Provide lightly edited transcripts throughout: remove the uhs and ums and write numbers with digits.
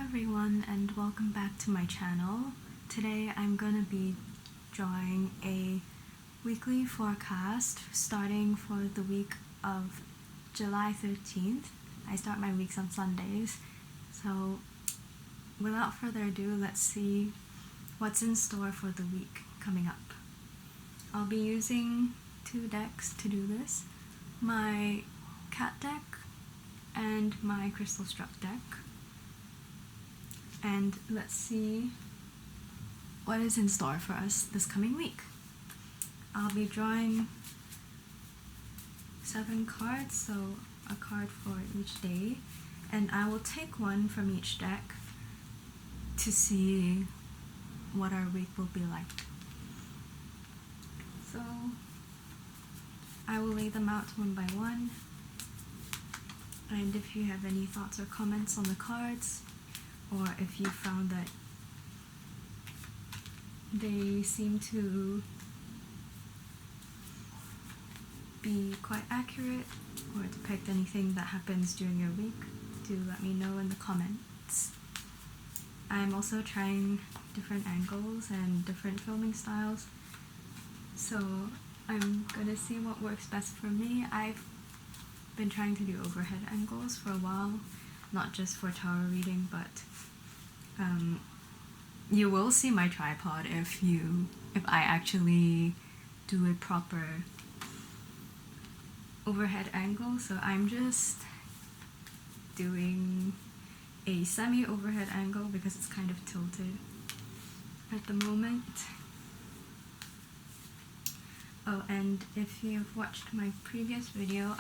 everyone and welcome back to my channel. Today I'm gonna be drawing a weekly forecast starting for the week of July 13th. I start my weeks on Sundays, so without further ado, let's see what's in store for the week coming up. I'll be using two decks to do this, my cat deck and my crystal struck deck. And let's see what is in store for us this coming week. I'll be drawing 7 cards, so a card for each day, and I will take one from each deck to see what our week will be like. So I will lay them out one by one, and if you have any thoughts or comments on the cards, or if you found that they seem to be quite accurate or depict anything that happens during your week, do let me know in the comments. I'm also trying different angles and different filming styles, so I'm gonna see what works best for me. I've been trying to do overhead angles for a while, not just for tarot reading, but you will see my tripod if I actually do a proper overhead angle. So I'm just doing a semi-overhead angle because it's kind of tilted at the moment. Oh, and if you've watched my previous video,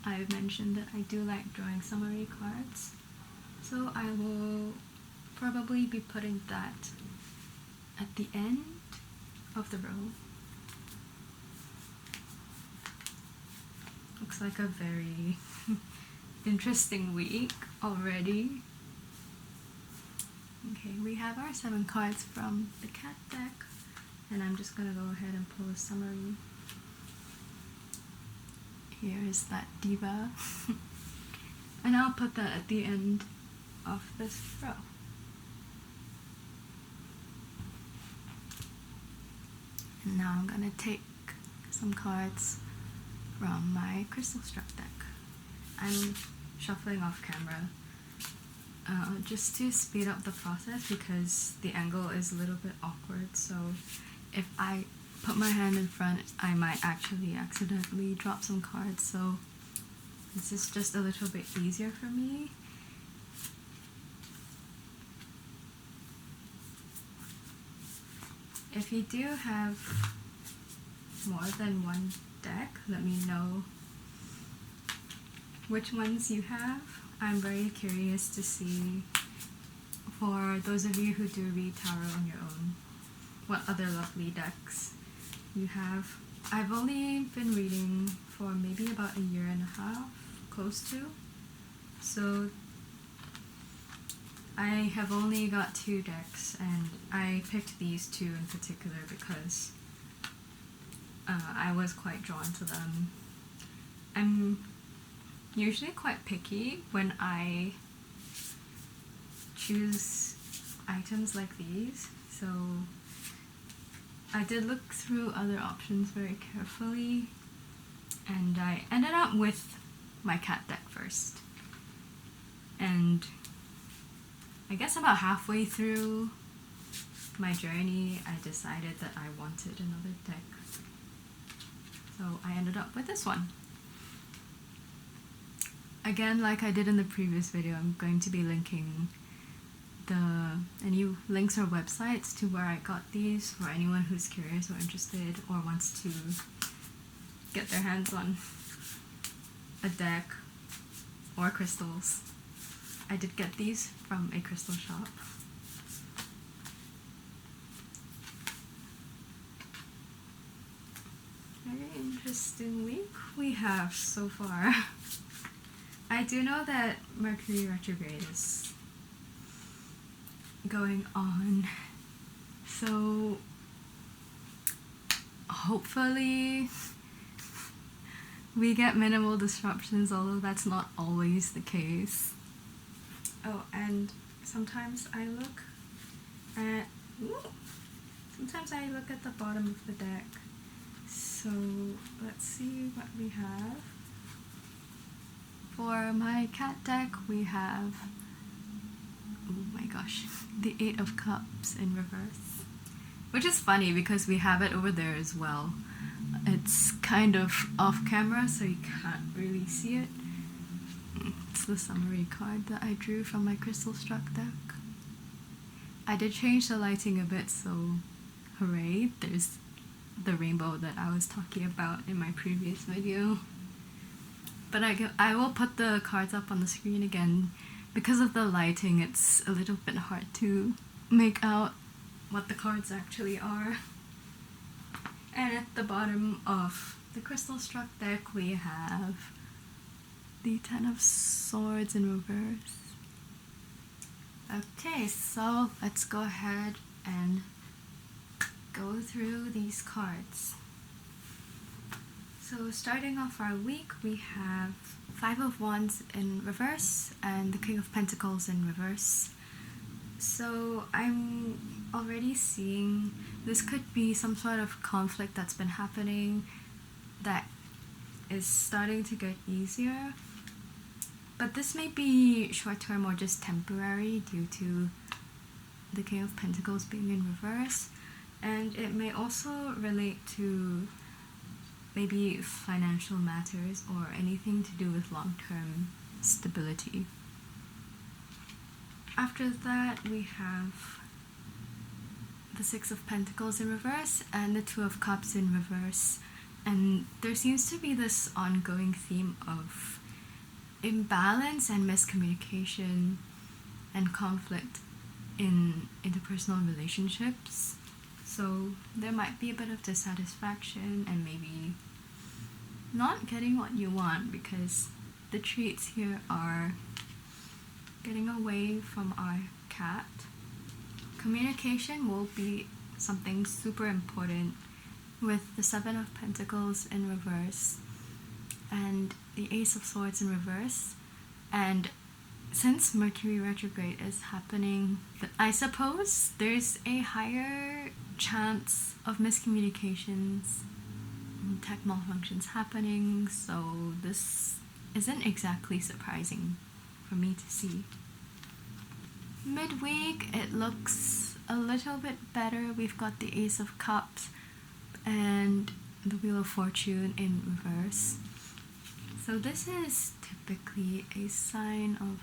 I've mentioned that I do like drawing summary cards, so I will probably be putting that at the end of the row. Looks like a very interesting week already. Okay, we have our 7 cards from the cat deck, and I'm just gonna go ahead and pull a summary. Here is that diva. And I'll put that at the end of this row. And now I'm gonna take some cards from my crystal struck deck. I'm shuffling off camera just to speed up the process because the angle is a little bit awkward, so if I put my hand in front, I might actually accidentally drop some cards, so this is just a little bit easier for me. If you do have more than one deck, let me know which ones you have. I'm very curious to see, for those of you who do read tarot on your own, what other lovely decks you have. I've only been reading for maybe about a year and a half, close to, so I have only got 2 decks, and I picked these 2 in particular because I was quite drawn to them. I'm usually quite picky when I choose items like these, so I did look through other options very carefully, and I ended up with my cat deck first. And I guess about halfway through my journey, I decided that I wanted another deck. So I ended up with this one. Again, like I did in the previous video, I'm going to be linking any links or websites to where I got these for anyone who's curious or interested or wants to get their hands on a deck or crystals. I did get these from a crystal shop. Very interesting week we have so far. I do know that Mercury retrograde is going on, so hopefully we get minimal disruptions, although that's not always the case. Oh, and sometimes I look at the bottom of the deck. So let's see what we have. For my cat deck, we have, oh my gosh, the 8 of Cups in reverse. Which is funny because we have it over there as well. It's kind of off camera, so you can't really see it. It's the summary card that I drew from my Crystal Struck deck. I did change the lighting a bit, so hooray, there's the rainbow that I was talking about in my previous video. But I will put the cards up on the screen again. Because of the lighting, it's a little bit hard to make out what the cards actually are. And at the bottom of the Crystal Struck deck, we have the 10 of Swords in reverse. Okay, so let's go ahead and go through these cards. So starting off our week, we have 5 of Wands in reverse and the King of Pentacles in reverse. So I'm already seeing this could be some sort of conflict that's been happening that is starting to get easier. But this may be short-term or just temporary due to the King of Pentacles being in reverse. And it may also relate to maybe financial matters or anything to do with long-term stability. After that, we have the 6 of Pentacles in reverse and the 2 of Cups in reverse. And there seems to be this ongoing theme of imbalance and miscommunication and conflict in interpersonal relationships. So there might be a bit of dissatisfaction and maybe not getting what you want, because the treats here are getting away from our cat. Communication will be something super important with the 7 of Pentacles in reverse and the Ace of Swords in reverse. And since Mercury retrograde is happening, I suppose there's a higher chance of miscommunications and tech malfunctions happening, so this isn't exactly surprising for me to see. Midweek, it looks a little bit better. We've got the Ace of Cups and the Wheel of Fortune in reverse. So this is typically a sign of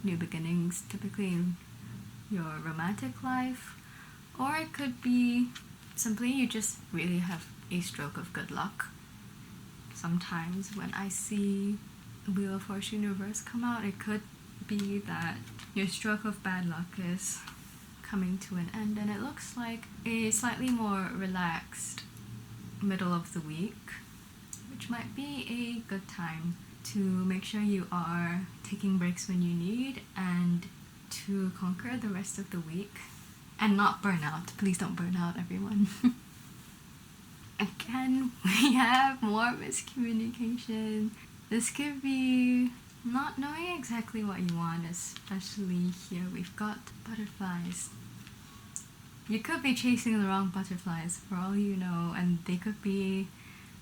new beginnings, typically in your romantic life, or it could be simply you just really have a stroke of good luck. Sometimes when I see Wheel of Fortune reverse come out, it could be that your stroke of bad luck is coming to an end, and it looks like a slightly more relaxed middle of the week, which might be a good time to make sure you are taking breaks when you need and to conquer the rest of the week and not burn out. Please don't burn out, everyone. Again, we have more miscommunication. This could be not knowing exactly what you want, especially here we've got butterflies. You could be chasing the wrong butterflies for all you know, and they could be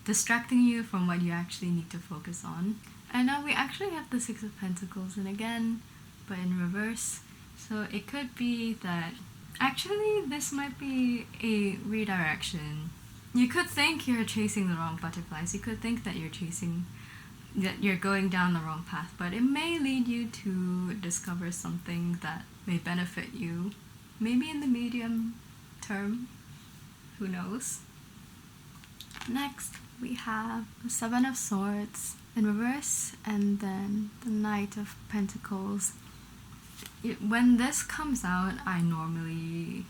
distracting you from what you actually need to focus on. And now we actually have the 6 of Pentacles, and again, but in reverse. So it could be that actually this might be a redirection. You could think you're chasing the wrong butterflies. You could think that you're going down the wrong path, but it may lead you to discover something that may benefit you, maybe in the medium term, who knows. Next, we have the 7 of Swords in reverse and then the Knight of Pentacles. When this comes out, I normally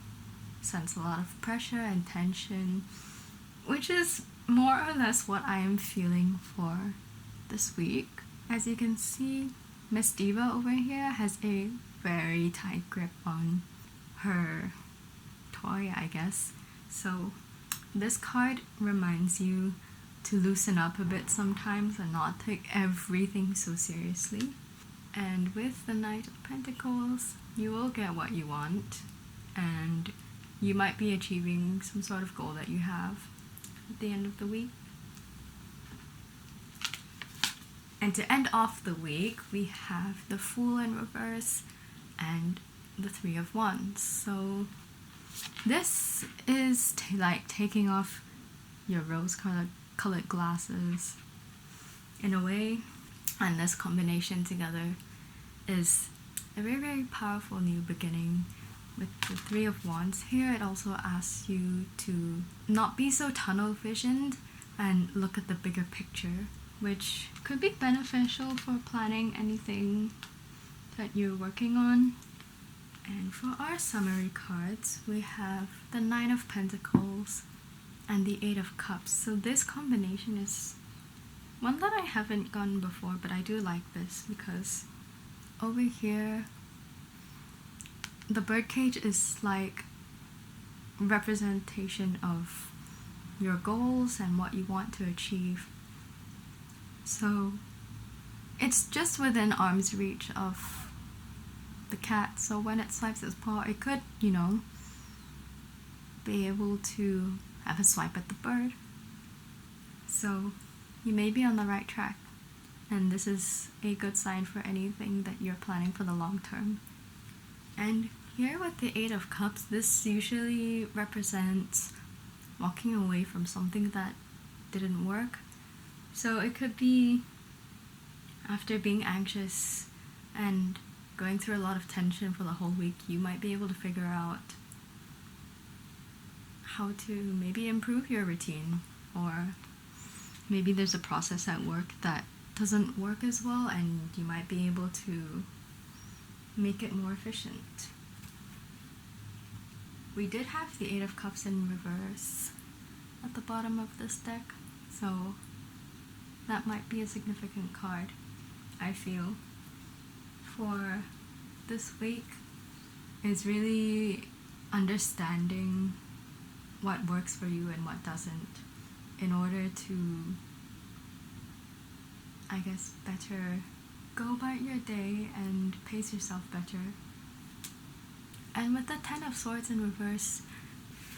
sense a lot of pressure and tension, which is more or less what I am feeling for this week. As you can see, Miss Diva over here has a very tight grip on her toy, I guess. So this card reminds you to loosen up a bit sometimes and not take everything so seriously. And with the Knight of Pentacles, you will get what you want, and you might be achieving some sort of goal that you have at the end of the week. And to end off the week, we have the Fool in reverse and the Three of Wands. So this is like taking off your rose-colored glasses in a way, and this combination together is a very, very powerful new beginning. With the Three of Wands here, it also asks you to not be so tunnel visioned and look at the bigger picture, which could be beneficial for planning anything that you're working on. And for our summary cards, we have the Nine of Pentacles and the Eight of Cups. So this combination is one that I haven't gotten before, but I do like this because over here the birdcage is like representation of your goals and what you want to achieve. So it's just within arm's reach of the cat, so when it swipes its paw, it could, you know, be able to have a swipe at the bird. So you may be on the right track, and this is a good sign for anything that you're planning for the long term. And here with the Eight of Cups, this usually represents walking away from something that didn't work. So it could be after being anxious and going through a lot of tension for the whole week, you might be able to figure out how to maybe improve your routine, or maybe there's a process at work that doesn't work as well and you might be able to make it more efficient. We did have the Eight of Cups in reverse at the bottom of this deck, so that might be a significant card, I feel, for this week. Is really understanding what works for you and what doesn't in order to, I guess, better go about your day and pace yourself better. And with the Ten of Swords in reverse,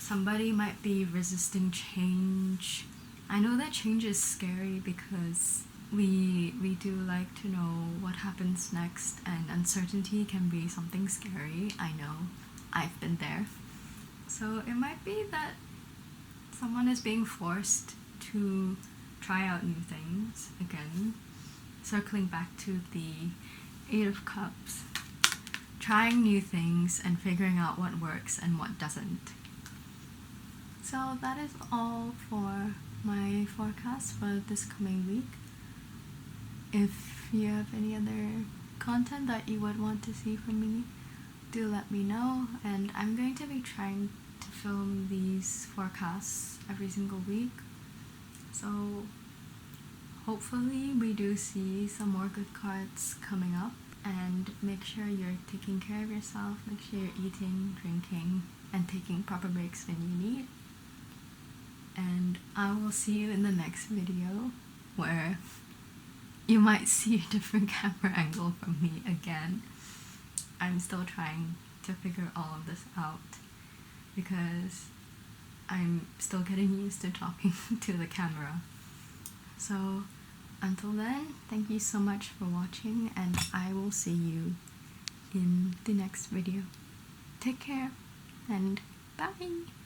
somebody might be resisting change. I know that change is scary because we do like to know what happens next, and uncertainty can be something scary. I know, I've been there. So it might be that someone is being forced to try out new things again. Circling back to the Eight of Cups, trying new things and figuring out what works and what doesn't. So that is all for my forecast for this coming week. If you have any other content that you would want to see from me, do let me know, and I'm going to be trying to film these forecasts every single week. So hopefully we do see some more good cards coming up, and make sure you're taking care of yourself, make sure you're eating, drinking, and taking proper breaks when you need. And I will see you in the next video, where you might see a different camera angle from me again. I'm still trying to figure all of this out because I'm still getting used to talking to the camera. So until then, thank you so much for watching, and I will see you in the next video. Take care and bye!